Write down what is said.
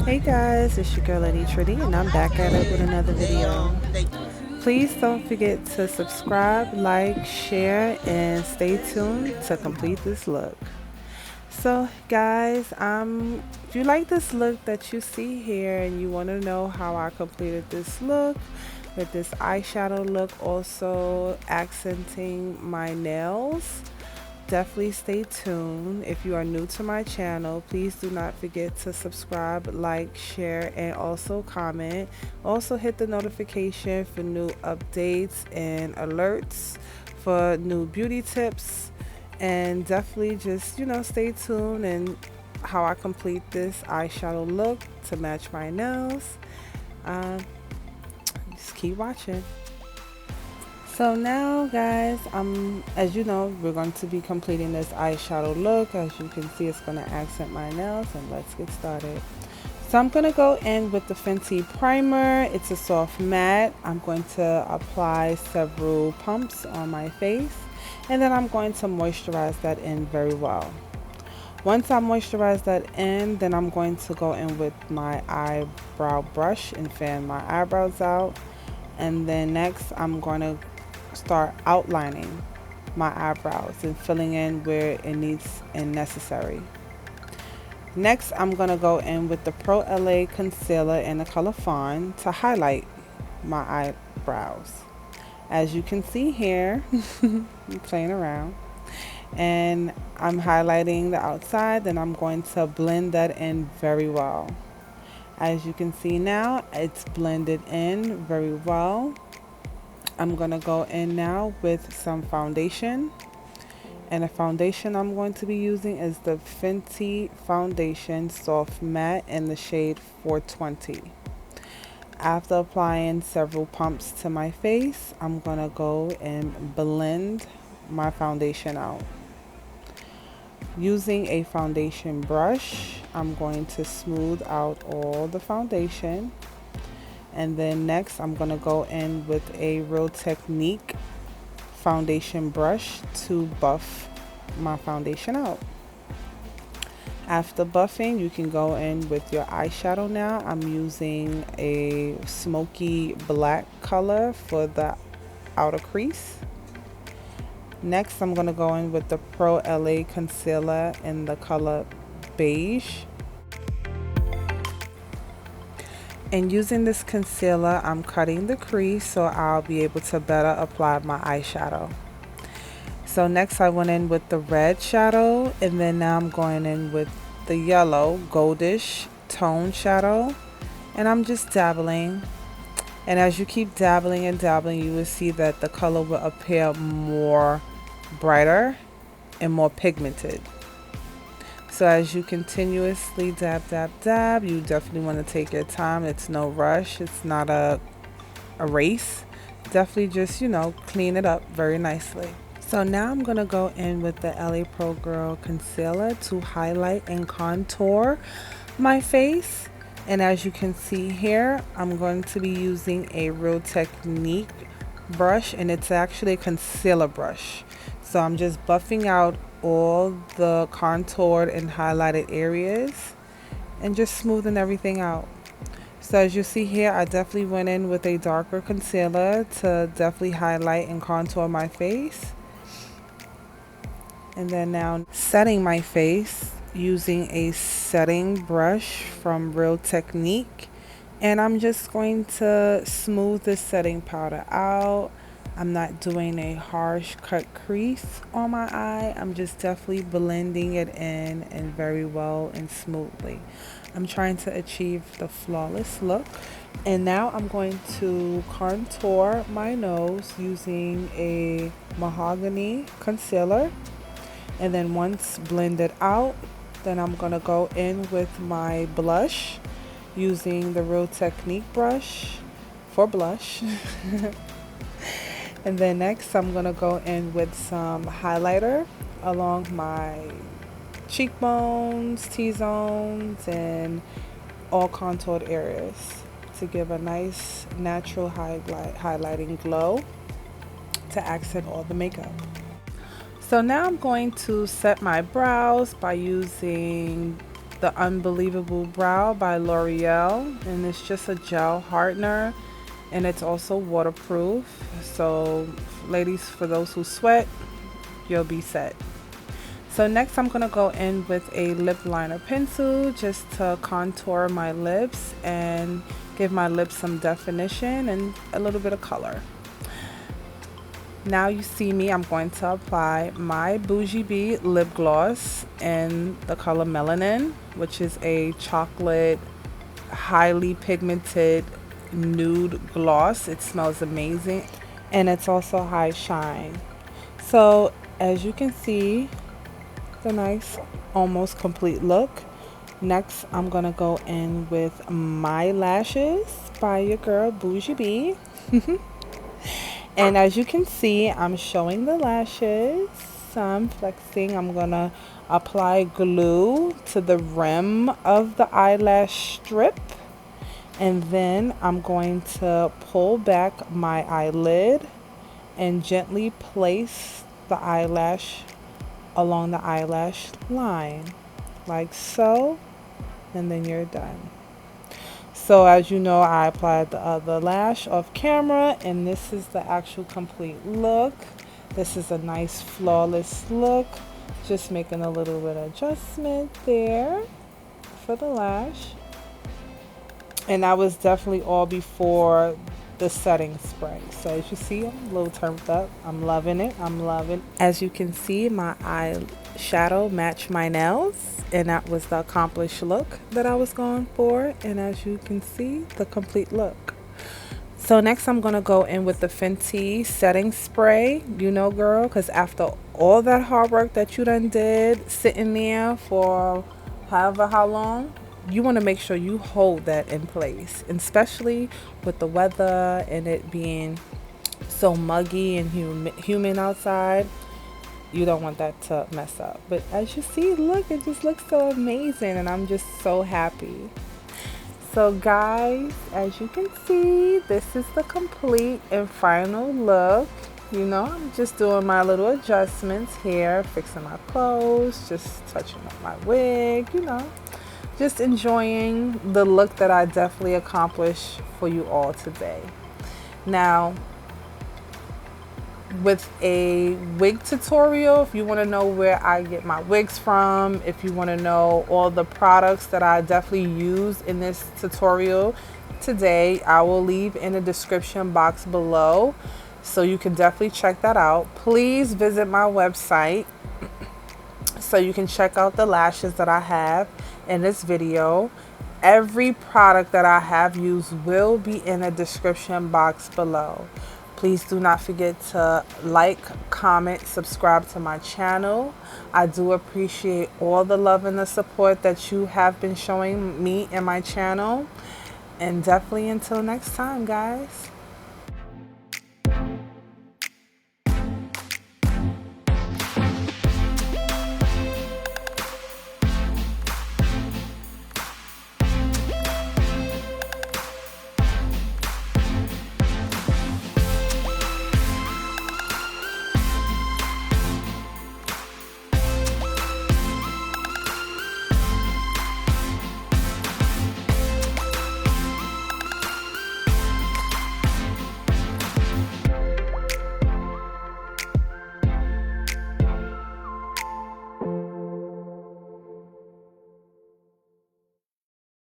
Hey guys, it's your girl AnitraNi and I'm back at it with another video. Please don't forget to subscribe, like, share, and stay tuned to complete this look. So guys, if you like this look that you see here and you want to know how I completed this look with this eyeshadow look, also accenting my nails, definitely stay tuned. If you are new to my channel, please do not forget to subscribe, like, share, and also comment. Also hit the notification for new updates and alerts for new beauty tips, and definitely just stay tuned and how I complete this eyeshadow look to match my nails. Just keep watching. So now guys, as you know, we're going to be completing this eyeshadow look. As you can see, it's going to accent my nails, and let's get started. So I'm going to go in with the Fenty primer. It's a soft matte. I'm going to apply several pumps on my face, and then I'm going to moisturize that in very well. Once I moisturize that in, then I'm going to go in with my eyebrow brush and fan my eyebrows out. And then next I'm going to start outlining my eyebrows and filling in where it needs and necessary. Next I'm going to go in with the Pro LA concealer in the color Fawn to highlight my eyebrows. As you can see here, I'm playing around and I'm highlighting the outside, then I'm going to blend that in very well. As you can see now, it's blended in very well. I'm going to go in now with some foundation. And the foundation I'm going to be using is the Fenty Foundation Soft Matte in the shade 420. After applying several pumps to my face, I'm going to go and blend my foundation out. Using a foundation brush, I'm going to smooth out all the foundation. And then next I'm going to go in with a Real Technique foundation brush to buff my foundation out. After buffing, you can go in with your eyeshadow now. I'm using a smoky black color for the outer crease. Next I'm going to go in with the Pro LA concealer in the color beige. And using this concealer, I'm cutting the crease so I'll be able to better apply my eyeshadow. So next I went in with the red shadow, and then now I'm going in with the yellow goldish tone shadow, and I'm just dabbling. And as you keep dabbling and dabbling, you will see that the color will appear more brighter and more pigmented. So as you continuously dab, dab, dab, you definitely want to take your time. It's no rush. It's not a race. Definitely just, clean it up very nicely. So now I'm going to go in with the LA Pro Girl concealer to highlight and contour my face. And as you can see here, I'm going to be using a Real Technique brush, and it's actually a concealer brush. So I'm just buffing out all the contoured and highlighted areas and just smoothing everything out. So as you see here, I definitely went in with a darker concealer to definitely highlight and contour my face. And then now setting my face using a setting brush from Real Technique, and I'm just going to smooth the setting powder out. I'm not doing a harsh cut crease on my eye. I'm just definitely blending it in and very well and smoothly. I'm trying to achieve the flawless look. And now I'm going to contour my nose using a mahogany concealer. And then once blended out, then I'm going to go in with my blush using the Real Technique brush for blush. And then next I'm going to go in with some highlighter along my cheekbones, T-zones, and all contoured areas to give a nice natural highlighting glow to accent all the makeup. So now I'm going to set my brows by using the Unbelievable Brow by L'Oreal, and it's just a gel hardener, and it's also waterproof. So ladies, for those who sweat, you'll be set. So next I'm gonna go in with a lip liner pencil just to contour my lips and give my lips some definition and a little bit of color. Now you see me, I'm going to apply my Boujiee B lip gloss in the color Melanin, which is a chocolate, highly pigmented nude gloss. It smells amazing, and it's also high shine. So as you can see, the nice, almost complete look. Next, I'm gonna go in with my lashes by your girl Boujiee B. And as you can see, I'm showing the lashes. So I'm flexing. I'm gonna apply glue to the rim of the eyelash strip. And then I'm going to pull back my eyelid and gently place the eyelash along the eyelash line, like so, and then you're done. So as you know, I applied the other lash off camera, and this is the actual complete look. This is a nice flawless look. Just making a little bit of adjustment there for the lash. And that was definitely all before the setting spray. So as you see, I'm a little turned up. I'm loving it. I'm loving it. As you can see, my eyeshadow matched my nails, and that was the accomplished look that I was going for. And as you can see, the complete look. So next I'm gonna go in with the FENTY setting spray, you know, girl, because after all that hard work that you done did sitting there for however how long, you want to make sure you hold that in place, and especially with the weather and it being so muggy and humid outside. You don't want that to mess up. But as you see, look, it just looks so amazing, and I'm just so happy. So guys, as you can see, this is the complete and final look. You know, I'm just doing my little adjustments here, fixing my clothes, just touching up my wig, you know, just enjoying the look that I definitely accomplished for you all today. Now, with a wig tutorial, if you want to know where I get my wigs from, if you want to know all the products that I definitely use in this tutorial today, I will leave in the description box below, so you can definitely check that out. Please visit my website so you can check out the lashes that I have in this video. Every product that I have used will be in the description box below. Please do not forget to like, comment, subscribe to my channel. I do appreciate all the love and the support that you have been showing me and my channel. And definitely until next time, guys.